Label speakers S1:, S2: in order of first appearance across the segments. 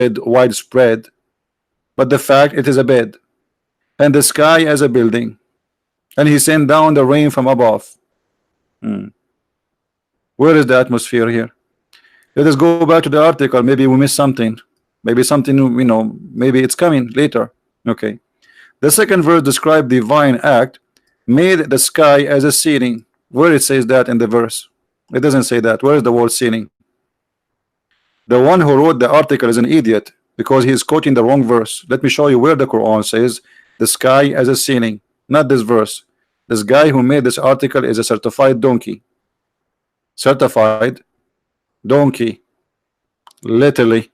S1: widespread, but the fact it is a bed, and the sky as a building, and he sent down the rain from above. Where is the atmosphere here? Let us go back to the article. Maybe we missed something. Maybe something, you know, maybe it's coming later. Okay. The second verse described divine act, made the sky as a ceiling. Where it says that in the verse? It doesn't say that. Where is the word ceiling? The one who wrote the article is an idiot because he is quoting the wrong verse. Let me show you where the Quran says the sky as a ceiling, not this verse. This guy who made this article is a certified donkey. Certified donkey. Literally.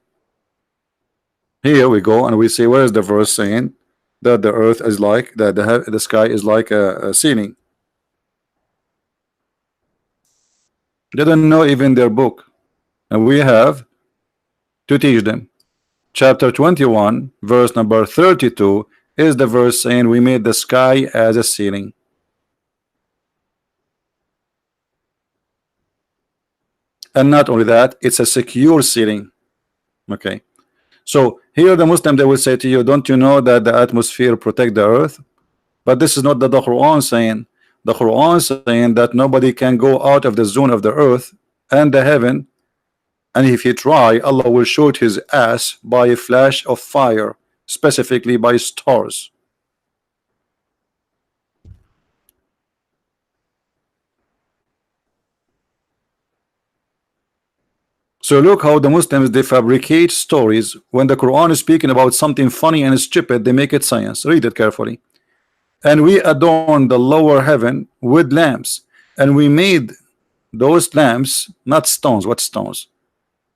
S1: Here we go, and we see where is the verse saying that the earth is like that, the sky is like a ceiling. They don't know even their book, and we have to teach them. Chapter 21, verse number 32 is the verse saying we made the sky as a ceiling. And not only that, it's a secure ceiling. Okay. So here the Muslim, they will say to you, don't you know that the atmosphere protect the earth? But this is not the Quran saying. The Quran saying that nobody can go out of the zone of the earth and the heaven, and if he try, Allah will shoot his ass by a flash of fire, specifically by stars. So look how the Muslims, they fabricate stories. When the Quran is speaking about something funny and stupid, they make it science. Read it carefully. And we adorn the lower heaven with lamps, and we made those lamps not stones. What stones?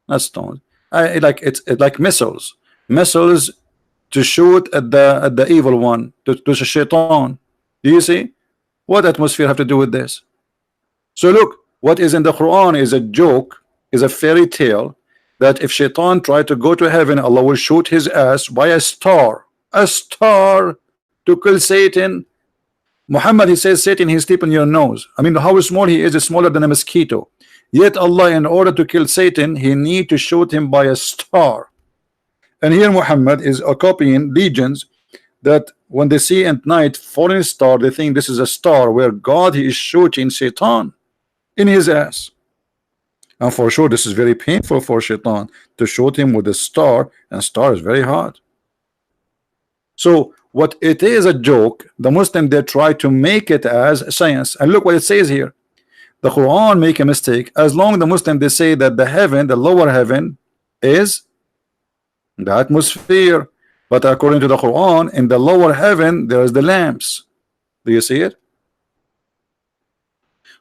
S1: Not stones. It's like missiles to shoot at the evil one, to the shaitan. Do you see what atmosphere have to do with this? So look, what is in the Quran is a joke, is a fairy tale, that if shaitan tried to go to heaven, Allah will shoot his ass by a star to kill Satan. Muhammad, he says, Satan, he's deep in your nose. I mean, how small he is smaller than a mosquito. Yet Allah, in order to kill Satan, he need to shoot him by a star. And here Muhammad is copying legions that when they see at night falling star, they think this is a star where God, he is shooting Satan in his ass. And for sure this is very painful for Shaitan to shoot him with a star, and star is very hot. So what it is a joke, the Muslim, they try to make it as science. And look what it says here. The Quran make a mistake. As long as the Muslim, they say that the heaven, the lower heaven, is the atmosphere, but according to the Quran, in the lower heaven there is the lamps. Do you see it?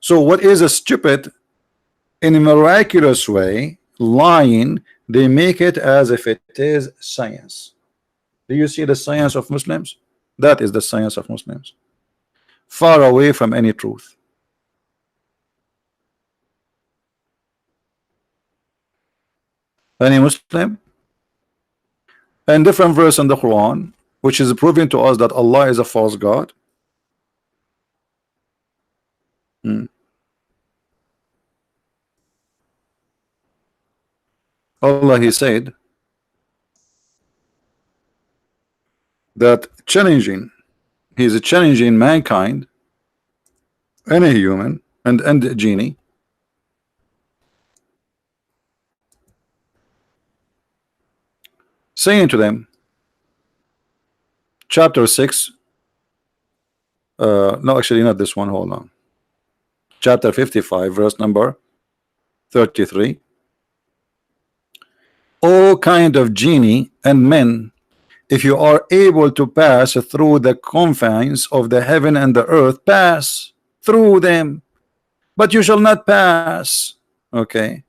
S1: So what is a stupid, in a miraculous way, lying, they make it as if it is science. Do you see the science of Muslims? That is the science of Muslims, far away from any truth. Any Muslim? And different verse in the Quran which is proving to us that Allah is a false God. Allah, he said that he is challenging mankind, any human and genie, saying to them, chapter 6, no, actually not this one, hold on, chapter 55, verse number 33. O kind of genie and men, if you are able to pass through the confines of the heaven and the earth, pass through them, but you shall not pass. Okay.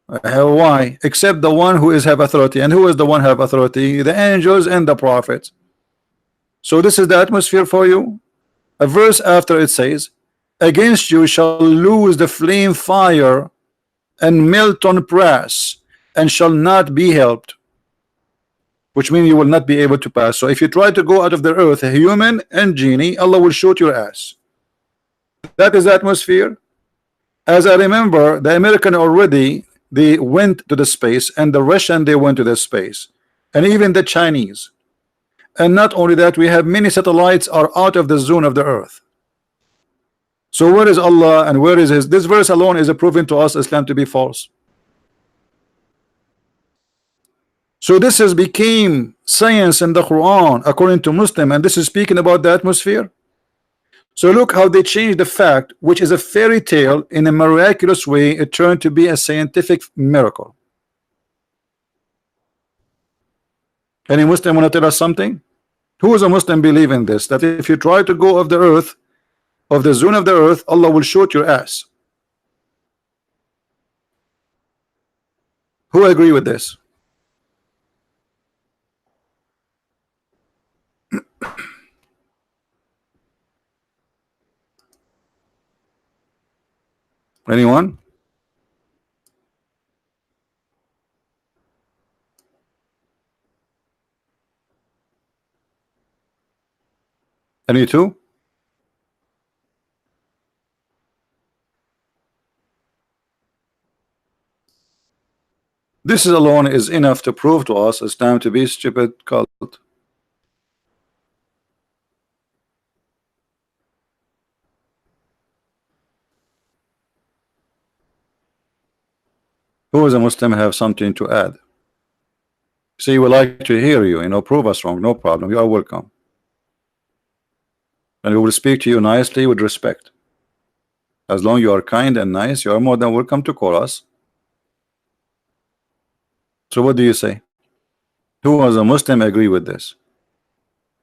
S1: Why? Except the one who is have authority. And who is the one who have authority? The angels and the prophets. So this is the atmosphere for you. A verse after it says, against you shall lose the flame fire and melt on brass, and shall not be helped, which means you will not be able to pass. So if you try to go out of the earth, a human and genie, Allah will shoot your ass. That is the atmosphere. As I remember, the American already they went to the space, and the Russian they went to the space, and even the Chinese. And not only that, we have many satellites are out of the zone of the earth. So where is Allah and where is his? This verse alone is proven to us Islam to be false. So this has became science in the Quran according to Muslim, and this is speaking about the atmosphere. So look how they changed the fact, which is a fairy tale, in a miraculous way. It turned to be a scientific miracle. Any Muslim want to tell us something? Who is a Muslim believe in this? That if you try to go off the earth, of the zone of the earth, Allah will shoot your ass. Who agree with this? Anyone? Any two? This alone is enough to prove to us Islam to be stupid cult. Who is a Muslim have something to add? See, we like to hear you. Prove us wrong. No problem. You are welcome. And we will speak to you nicely with respect. As long as you are kind and nice, you are more than welcome to call us. So what do you say? Who as a Muslim agree with this?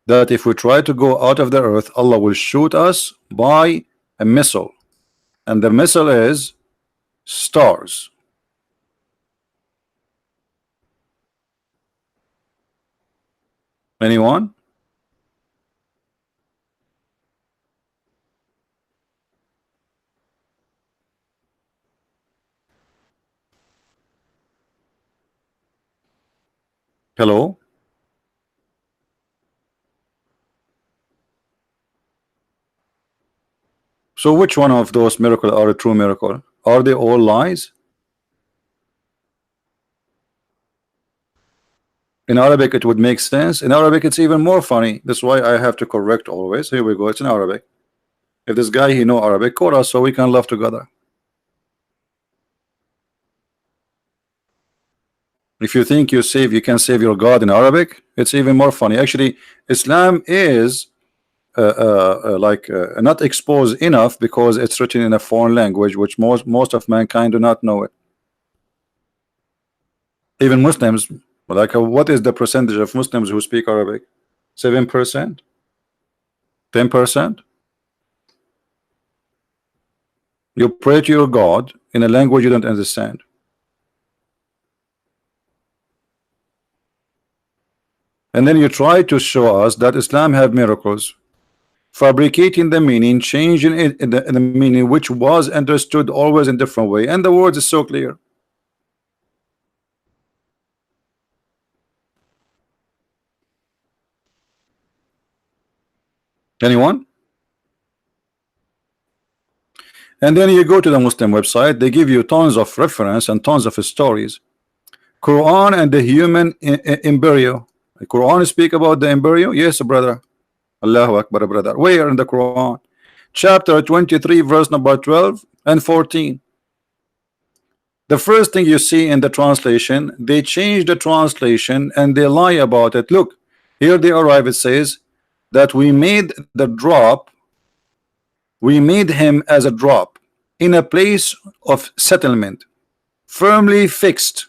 S1: That if we try to go out of the earth, Allah will shoot us by a missile. And the missile is stars. Anyone? Hello? So which one of those miracles are a true miracle? Are they all lies? In Arabic it would make sense. In Arabic it's even more funny. That's why I have to correct always. Here we go. It's in Arabic. If this guy he know Arabic, call us so we can laugh together. If you think you can save your God in Arabic, it's even more funny. Actually, Islam is not exposed enough because it's written in a foreign language, which most of mankind do not know it. Even Muslims, like what is the percentage of Muslims who speak Arabic? 7%? 10%? You pray to your God in a language you don't understand. And then you try to show us that Islam have miracles, fabricating the meaning, changing it in the meaning which was understood always in different way, and the words is so clear. Anyone? And then you go to the Muslim website, they give you tons of reference and tons of stories. Quran and the human embryo. The Quran speak about the embryo? Yes, brother. Allahu Akbar, brother. Where in the Quran? Chapter 23, verse number 12 and 14. The first thing you see in the translation, they change the translation and they lie about it. Look, here they arrive. It says that we made the drop, we made him as a drop in a place of settlement, firmly fixed.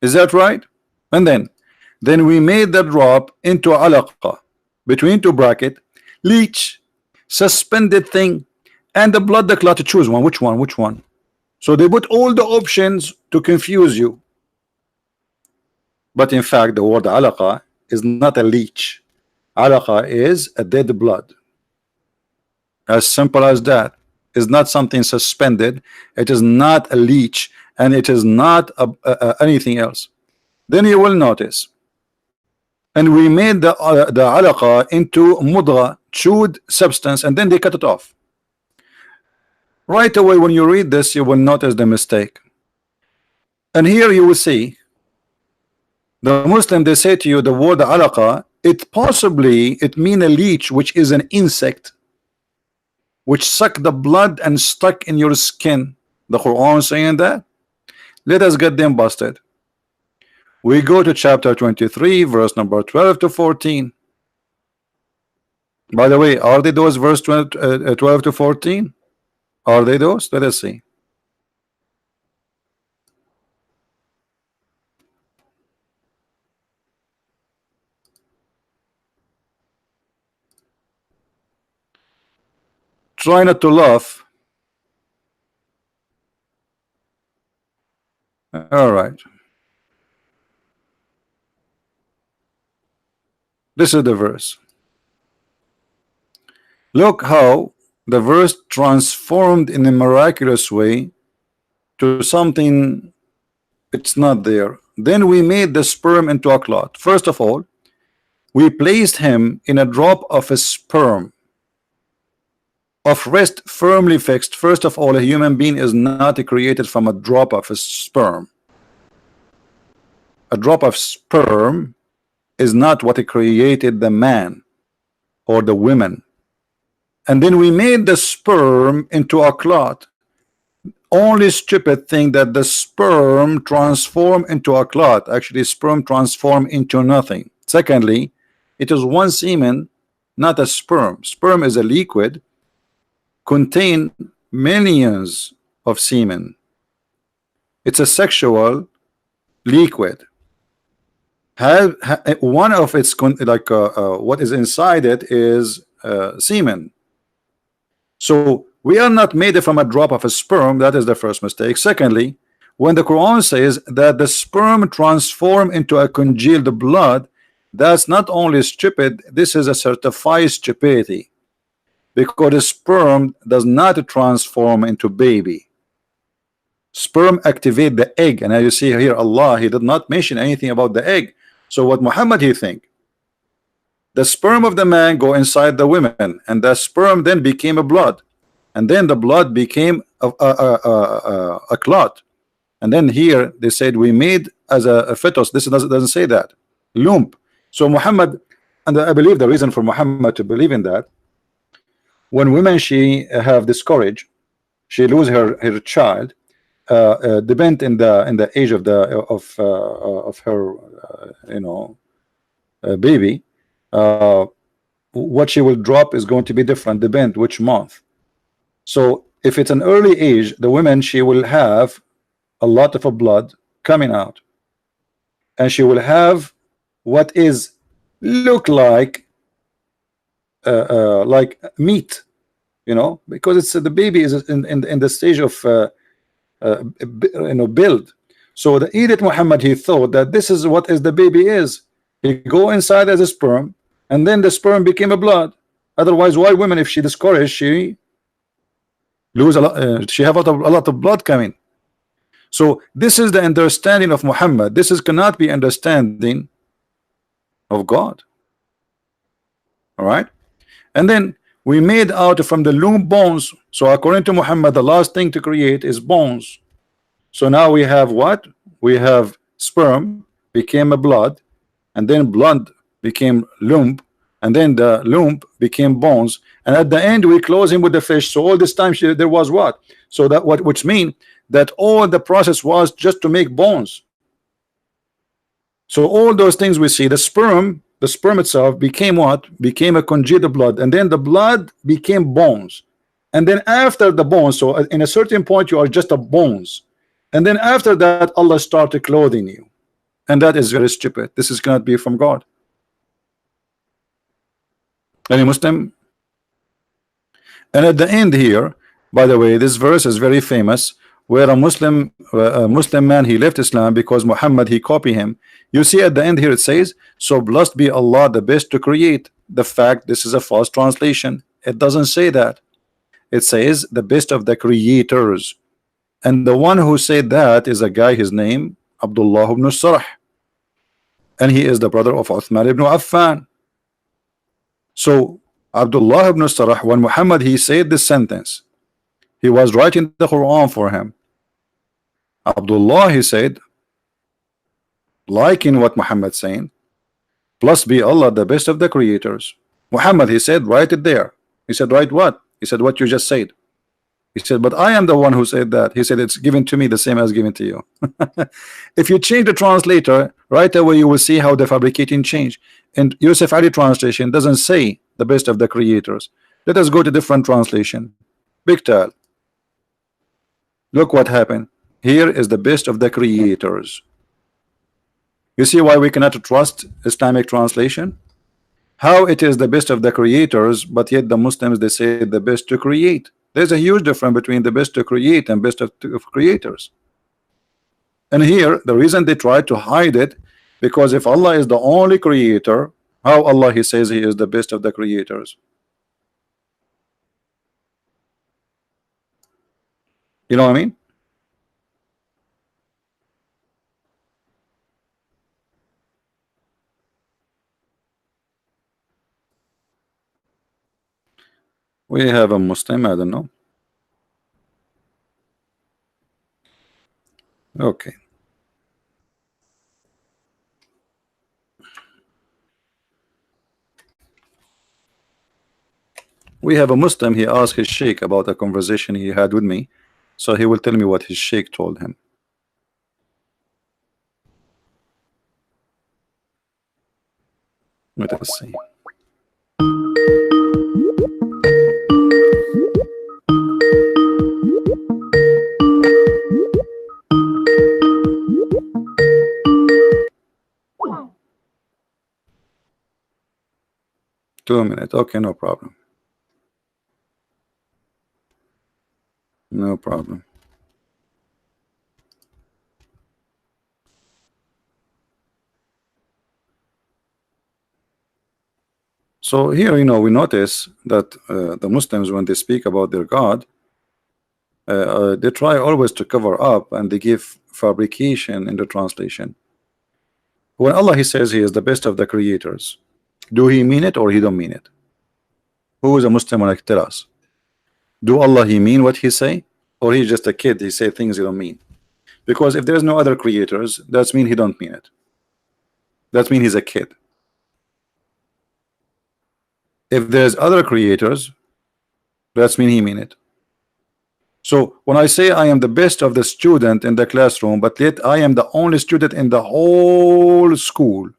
S1: Is that right? And then we made the drop into alaqa, between two bracket, leech, suspended thing, and the blood, the clot. To choose one. Which one? So they put all the options to confuse you. But in fact, the word alaqa is not a leech. Alaqa is a dead blood. As simple as that. It's not something suspended. It is not a leech, and it is not anything else. Then you will notice, and we made the alaqa into mudra, chewed substance, and then they cut it off. Right away when you read this, you will notice the mistake. And here you will see the Muslim, they say to you the word alaqa, it mean a leech, which is an insect which suck the blood and stuck in your skin. The Quran saying that. Let us get them busted. We go to chapter 23 verse number 12 to 14. By the way, are they those verse 12 to 14? Are they those? Let us see. Try not to laugh. All right. This is the verse. Look how the verse transformed in a miraculous way to something it's not there. Then we made the sperm into a clot. First of all, we placed him in a drop of a sperm of rest firmly fixed. First of all, a human being is not created from a drop of a sperm. A drop of sperm is not what created the man or the women. And then we made the sperm into a clot. Only stupid thing that the sperm transform into a clot. Actually, sperm transform into nothing. Secondly, it is one semen, not a sperm. Sperm is a liquid, contain millions of semen. It's a sexual liquid. One of its what is inside it is semen. So we are not made from a drop of a sperm. That is the first mistake. Secondly, when the Quran says that the sperm transform into a congealed blood, that's not only stupid, this is a certified stupidity, because the sperm does not transform into baby. Sperm activate the egg, and as you see here, Allah, he did not mention anything about the egg. So what Muhammad he think? The sperm of the man go inside the women, and the sperm then became a blood, and then the blood became a clot. And then here they said we made as a fetus. This doesn't say that. Lump. So Muhammad, and I believe the reason for Muhammad to believe in that, when women she have discouraged, she lose her child, depend in the age of her baby, what she will drop is going to be different, depend which month. So if it's an early age, the women she will have a lot of blood coming out, and she will have what is look like meat, because it's the baby is in the stage of build. So the Edith Muhammad, he thought that this is what is the baby is. He go inside as a sperm, and then the sperm became a blood. Otherwise, why women, if she discouraged, she lose a lot, she have a lot of blood coming. So this is the understanding of Muhammad. This cannot be understanding of God. All right. And then we made out from the loom bones. So according to Muhammad, the last thing to create is bones. So now we have what? We have sperm became a blood, and then blood became lump, and then the lump became bones, and at the end we close him with the fish. So all this time there was what? So that which mean that all the process was just to make bones. So all those things we see, the sperm itself became what? Became a congealed blood, and then the blood became bones, and then after the bones, so in a certain point you are just a bones, and then after that Allah started clothing you, and that is very stupid. This cannot be from God. Any Muslim? And at the end here, by the way, this verse is very famous, where a Muslim man, he left Islam because Muhammad he copied him. You see at the end here it says, so blessed be Allah, the best to create. The fact this is a false translation. It doesn't say that. It says the best of the creators, and the one who said that is a guy, his name Abdullah ibn Sarh, and he is the brother of Uthman ibn Affan. So Abdullah ibn Sarh, when Muhammad he said this sentence, He was writing the Quran for him. Abdullah, he said, liking what Muhammad saying, plus be Allah the best of the creators. Muhammad, he said, write it there. He said, write what? He said, what you just said. He said, but I am the one who said that. He said, it's given to me the same as given to you. If you change the translator, right away you will see how the fabricating change. And Yusuf Ali translation doesn't say the best of the creators. Let us go to different translation. Big Tal. Look what happened. Here is the best of the creators. You see why we cannot trust Islamic translation? How it is the best of the creators, but yet the Muslims, they say the best to create. There's a huge difference between the best to create and best of creators. And here, the reason they try to hide it, because if Allah is the only creator, how Allah he says he is the best of the creators? You know what I mean? We have a Muslim, I don't know. Okay. We have a Muslim, he asked his sheikh about a conversation he had with me. So he will tell me what his sheikh told him. Let us see. Two minutes. Okay, no problem. No problem. So here, you know, we notice that the Muslims, when they speak about their God, they try always to cover up and they give fabrication in the translation. When Allah he says he is the best of the creators, do he mean it or he don't mean it? Who is a Muslim like tell us? Do Allah he mean what he say, or he's just a kid, he say things he don't mean? Because if there's no other creators, that's mean he don't mean it. That mean he's a kid. If there's other creators, that's mean he mean it. So when I say I am the best of the student in the classroom, but yet I am the only student in the whole school,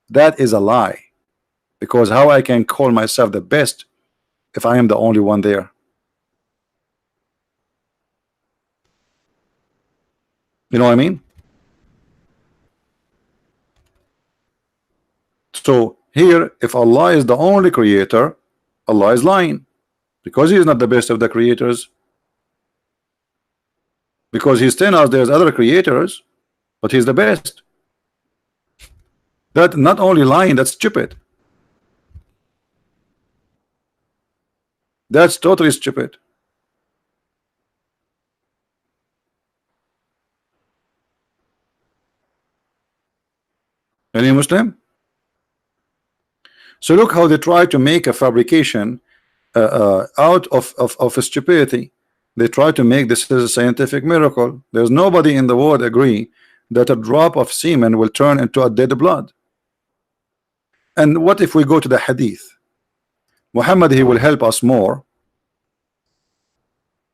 S1: that is a lie. Because how I can call myself the best if I am the only one there? You know what I mean? So here, if Allah is the only creator, Allah is lying, because he is not the best of the creators. Because he's telling us there's other creators, but he's the best. That not only lying, that's stupid. That's totally stupid. Any Muslim? So look how they try to make a fabrication out of stupidity. They try to make this as a scientific miracle. There's nobody in the world agree that a drop of semen will turn into a dead blood. And what if we go to the hadith? Muhammad, he will help us more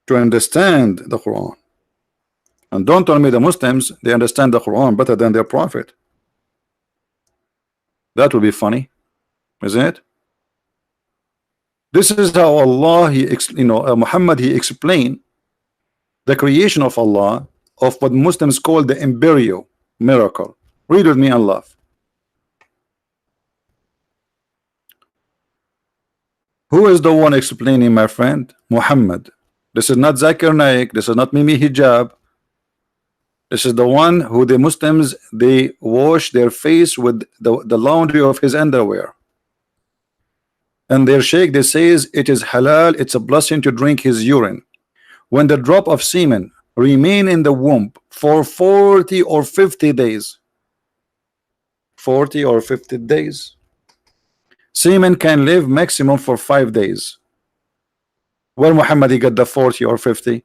S1: to understand the Quran. And don't tell me the Muslims, they understand the Quran better than their prophet. That would be funny, isn't it? This is how Allah, Muhammad, he explained the creation of Allah, of what Muslims call the embryo miracle. Read with me and laugh. Who is the one explaining, my friend? Muhammad. This is not Zakir Naik. This is not Mimi Hijab. This is the one who the Muslims, they wash their face with the laundry of his underwear. And their sheikh, they says it is halal, it's a blessing to drink his urine. When the drop of semen remain in the womb for 40 or 50 days, 40 or 50 days, semen can live maximum for 5 days. Where Muhammad he got the 40 or 50?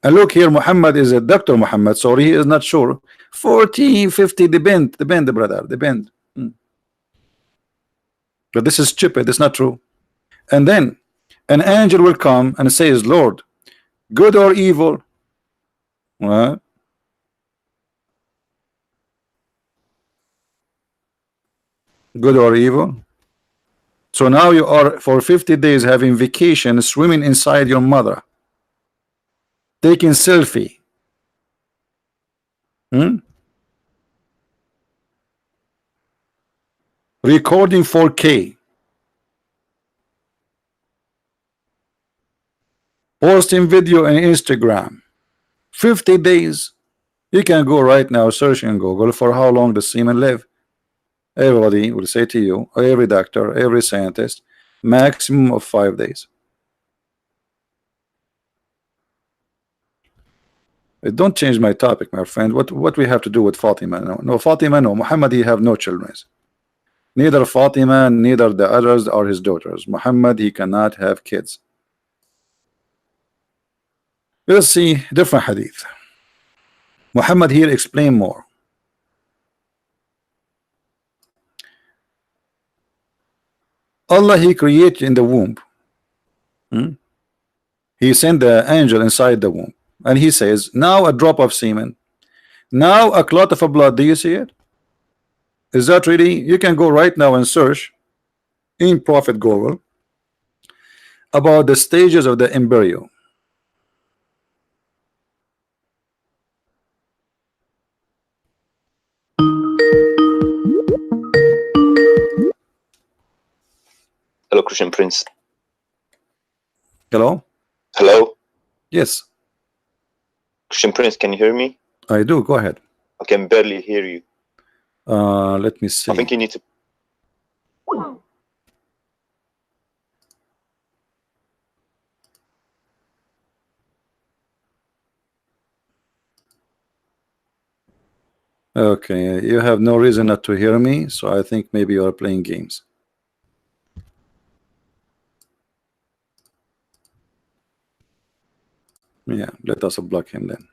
S1: And look here, Muhammad is a Dr. Muhammad, so he is not sure. 40, 50, depend, brother, depend. But this is stupid, it's not true. And then an angel will come and says, Lord, good or evil? What? Good or evil? So now you are for 50 days having vacation, swimming inside your mother, taking selfie. Recording 4K, posting video on Instagram. 50 days. You can go right now, search in Google for how long does semen live. Everybody will say to you, every doctor, every scientist, maximum of 5 days. Don't change my topic, my friend. What we have to do with Fatima? No, Fatima, no. Muhammad, he have no children. Neither Fatima, neither the others are his daughters. Muhammad, he cannot have kids. Let's see different hadith. Muhammad here explain more. Allah, he created in the womb. He sent the angel inside the womb, and he says, now a drop of semen, now a clot of blood. Do you see it? Is that really? You can go right now and search in Prophet Google about the stages of the embryo.
S2: Hello, Christian Prince.
S1: Hello?
S2: Hello?
S1: Yes.
S2: Christian Prince, can you hear me?
S1: I do. Go ahead.
S2: I can barely hear you.
S1: Let me see.
S2: I think you need to...
S1: Okay, you have no reason not to hear me, so I think maybe you are playing games. Yeah, let us block him then.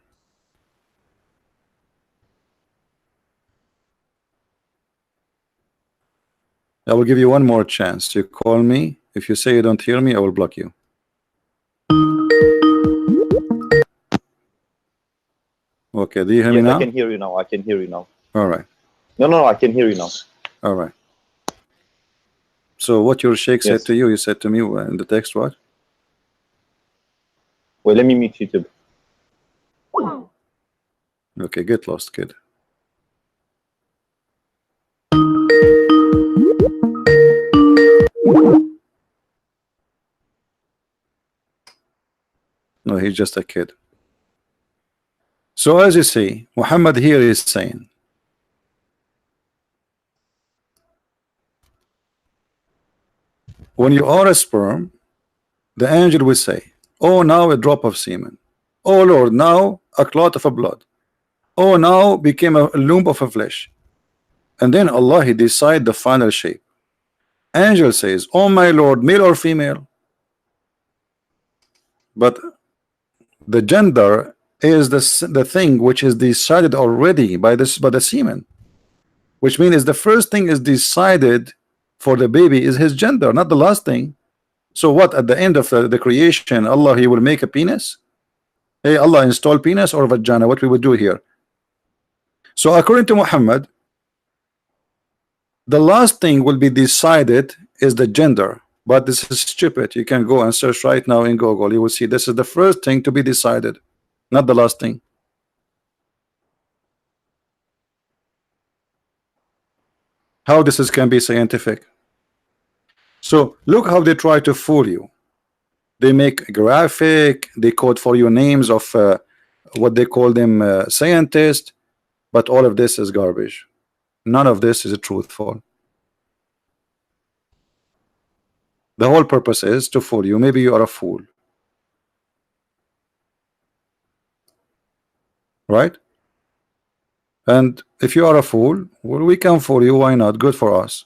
S1: I will give you one more chance to call me. If you say you don't hear me, I will block you. Okay, do you hear me now?
S2: I can hear you now. I can hear you now.
S1: All right.
S2: No, I can hear you now.
S1: All right. So what your sheikh said to you said to me in the text what?
S2: Wait, let me mute YouTube.
S1: Okay, get lost, kid. No, he's just a kid. So as you see, Muhammad here is saying, when you are a sperm, the angel will say, oh, now a drop of semen. Oh Lord, now a clot of blood. Oh, now became a lump of flesh. And then Allah, he decide the final shape. Angel says, oh my Lord, male or female? But the gender is the thing which is decided already by the semen, which means the first thing is decided for the baby is his gender, not the last thing. So what, at the end of the creation, Allah, he will make a penis? Hey, Allah install penis or vagina? What we would do here? So according to Muhammad, the last thing will be decided is the gender. But this is stupid. You can go and search right now in Google. You will see this is the first thing to be decided, not the last thing. How this can be scientific? So look how they try to fool you. They make a graphic, they code for you names of what they call them scientists, but all of this is garbage. None of this is truthful. The whole purpose is to fool you. Maybe you are a fool, right? And if you are a fool, well, we can fool you. Why not? Good for us.